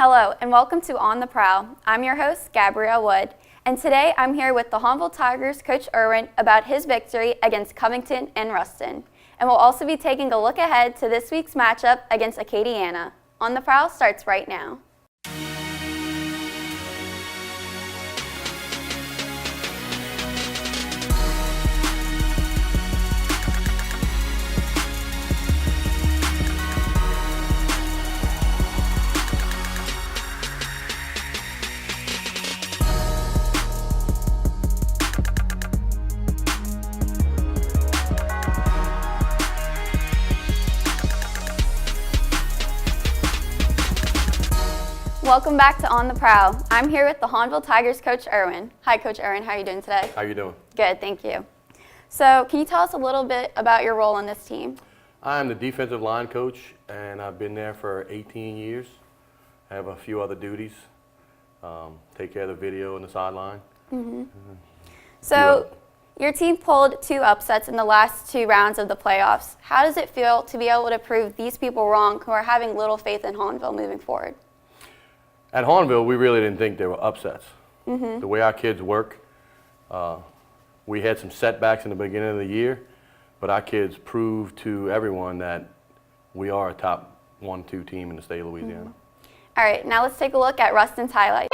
Hello and welcome to On the Prowl. I'm your host, Gabrielle Wood, and today I'm here with the Hahnville Tigers coach Irwin about his victory against Covington and Ruston. And we'll also be taking a look ahead to this week's matchup against Acadiana. On the Prowl starts right now. Welcome back to On the Prowl. I'm here with the Hahnville Tigers coach Irwin. Hi Coach Irwin, how are you doing today? How you doing? Good, thank you. So can you tell us a little bit about your role on this team? I'm the defensive line coach and I've been there for 18 years. I have a few other duties. Take care of the video and the sideline. So your team pulled 2 upsets in the last 2 rounds of the playoffs. How does it feel to be able to prove these people wrong who are having little faith in Hahnville moving forward? At Hahnville, we really didn't think there were upsets. The way our kids work, we had some setbacks in the beginning of the year, but our kids proved to everyone that we are a top 1-2 team in the state of Louisiana. All right, now let's take a look at Ruston's highlights.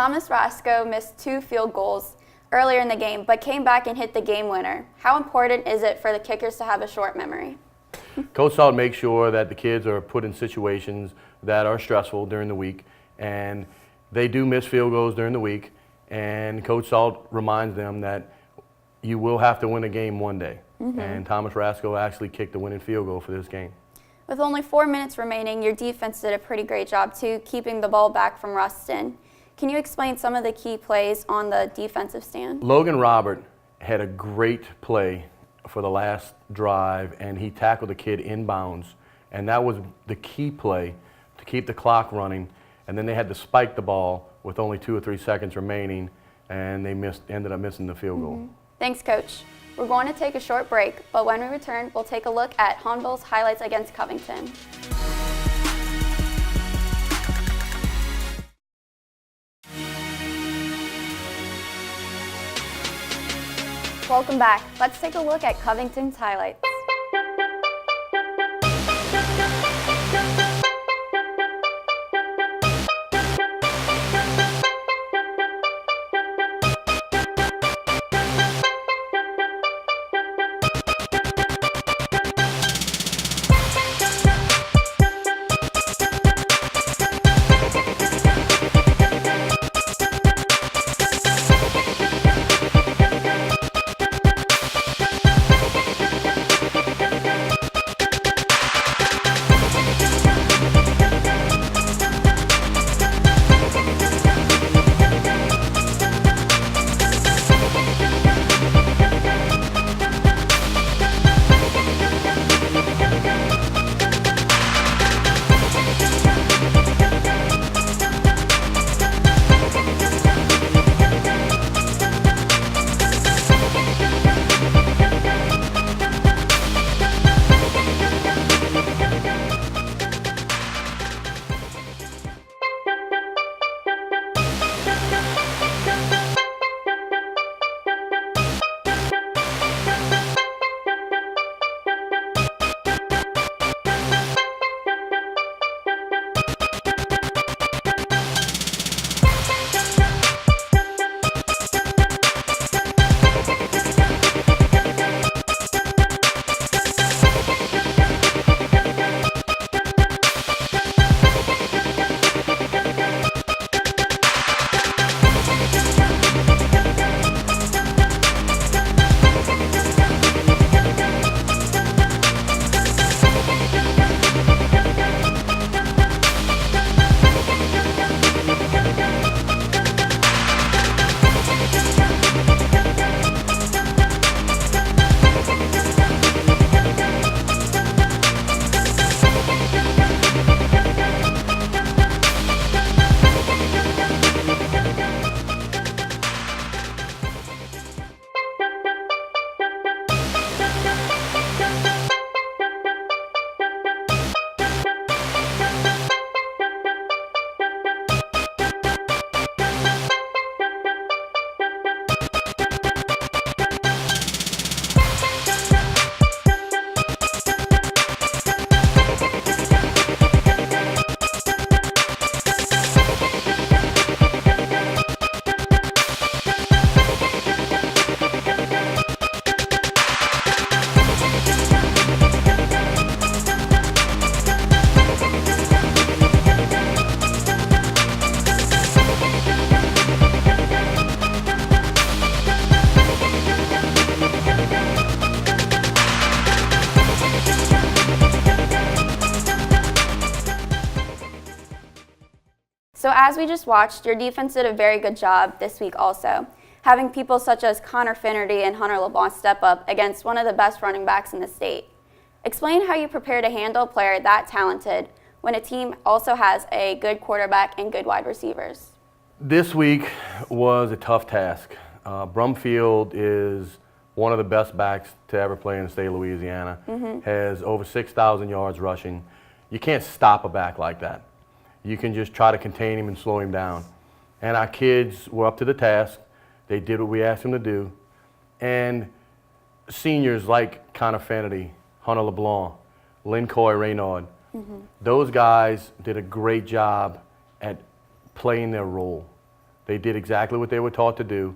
Thomas Rasco missed 2 field goals earlier in the game, but came back and hit the game winner. How important is it for the kickers to have a short memory? Coach Salt makes sure that the kids are put in situations that are stressful during the week, and they do miss field goals during the week, and Coach Salt reminds them that you will have to win a game one day. And Thomas Rasco actually kicked the winning field goal for this game. With only 4 minutes remaining, your defense did a pretty great job too, keeping the ball back from Ruston. Can you explain some of the key plays on the defensive stand? Logan Robert had a great play for the last drive, and he tackled the kid inbounds, and that was the key play to keep the clock running. And then they had to spike the ball with only 2 or 3 seconds remaining, and they ended up missing the field goal. Thanks, Coach. We're going to take a short break, but when we return, we'll take a look at Hahnville's highlights against Covington. Welcome back. Let's take a look at Covington's highlights. So as we just watched, your defense did a very good job this week also, having people such as Connor Finnerty and Hunter LeBlanc step up against one of the best running backs in the state. Explain how you prepare to handle a player that talented when a team also has a good quarterback and good wide receivers. This week was a tough task. Brumfield is one of the best backs to ever play in the state of Louisiana, has over 6,000 yards rushing. You can't stop a back like that. You can just try to contain him and slow him down. And our kids were up to the task. They did what we asked them to do. And seniors like Connor Finnerty, Hunter LeBlanc, Lincoy Raynaud, those guys did a great job at playing their role. They did exactly what they were taught to do,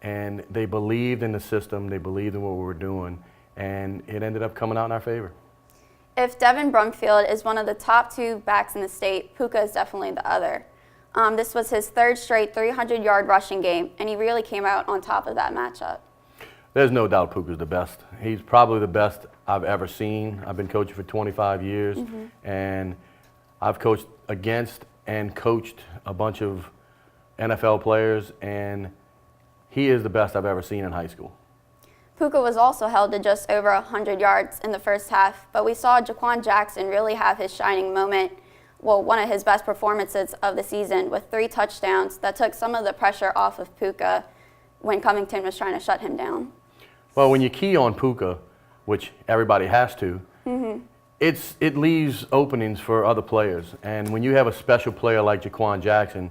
and they believed in the system, they believed in what we were doing, and it ended up coming out in our favor. If Devin Brumfield is one of the top 2 backs in the state, Puka is definitely the other. This was his 3rd straight 300-yard rushing game, and he really came out on top of that matchup. There's no doubt Puka's the best. He's probably the best I've ever seen. I've been coaching for 25 years, and I've coached against and coached a bunch of NFL players, and he is the best I've ever seen in high school. Puka was also held to just over 100 yards in the first half, but we saw Jaquan Jackson really have his shining moment, one of his best performances of the season, with 3 touchdowns that took some of the pressure off of Puka when Covington was trying to shut him down. Well, when you key on Puka, which everybody has to, it leaves openings for other players. And when you have a special player like Jaquan Jackson,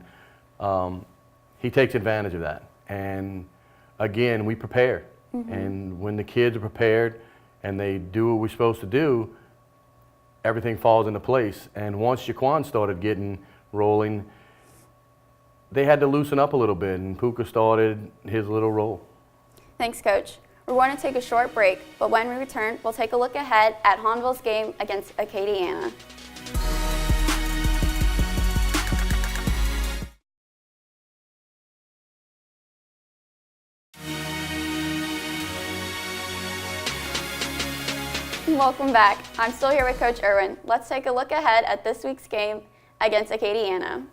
he takes advantage of that. And again, we prepare. And when the kids are prepared and they do what we're supposed to do, everything falls into place. And once Jaquan started getting rolling, they had to loosen up a little bit, and Puka started his little roll. Thanks, Coach. We're going to take a short break, but when we return, we'll take a look ahead at Hahnville's game against Acadiana. Welcome back. I'm still here with Coach Irwin. Let's take a look ahead at this week's game against Acadiana.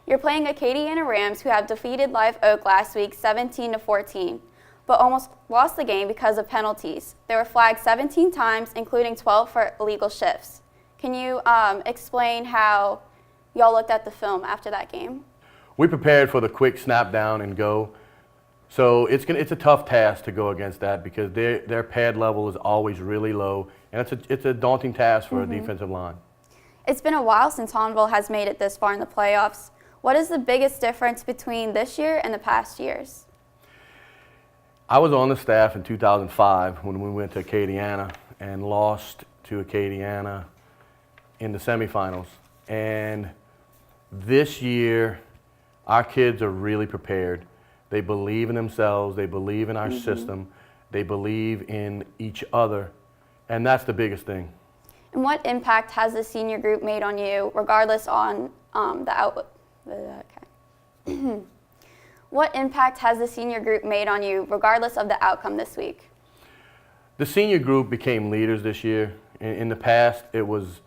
You're playing Acadiana Rams, who have defeated Live Oak last week 17-14, but almost lost the game because of penalties. They were flagged 17 times, including 12 for illegal shifts. Can you explain how y'all looked at the film after that game? We prepared for the quick snap down and go. So it's a tough task to go against that, because their pad level is always really low, and it's a daunting task for a defensive line. It's been a while since Hahnville has made it this far in the playoffs. What is the biggest difference between this year and the past years? I was on the staff in 2005 when we went to Acadiana and lost to Acadiana in the semifinals. And this year, our kids are really prepared. They believe in themselves, they believe in our system, they believe in each other, and that's the biggest thing. And what impact has the senior group made on you, regardless on What impact has the senior group made on you, regardless of the outcome this week? The senior group became leaders this year. In the past, it was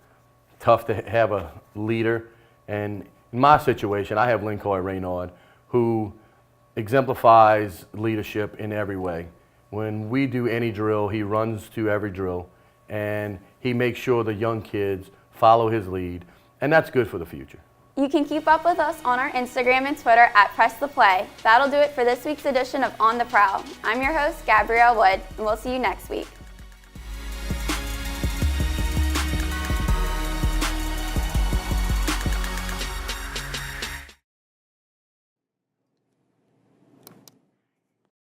tough to have a leader, and in my situation, I have Lincoln Raynaud, who exemplifies leadership in every way. When we do any drill, he runs to every drill, and he makes sure the young kids follow his lead, and that's good for the future. You can keep up with us on our Instagram and Twitter at Press the Play. That'll do it for this week's edition of On the Prowl. I'm your host, Gabrielle Wood, and we'll see you next week.